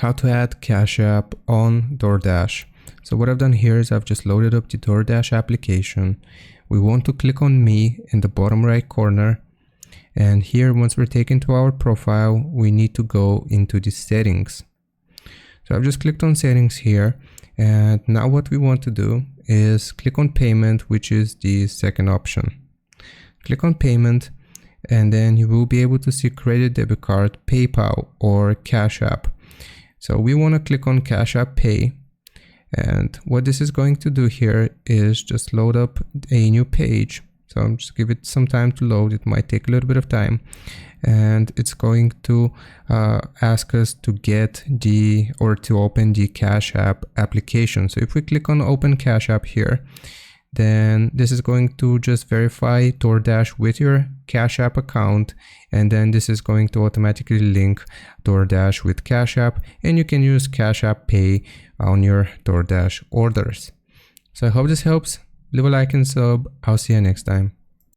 how to add Cash App on Doordash. So what I've done here is I've just loaded up the Doordash application. We want to click on Me in the bottom right corner. And here, once we're taken to our profile, we need to go into the settings. So I've just clicked on settings here. And now what we want to do is click on payment, which is the second option. Click on payment, and then you will be able to see credit, debit card, PayPal, or Cash App. So we want to click on Cash App Pay. And what this is going to do here is just load up a new page. So I'm just give it some time to load. It might take a little bit of time. And it's going to ask us to get to open the Cash App application. So if we click on Open Cash App here, then this is going to just verify Doordash with your Cash App account, and then this is going to automatically link Doordash with Cash App, and you can use Cash App Pay on your Doordash orders. So I hope this helps. Leave a like and sub. I'll see you next time.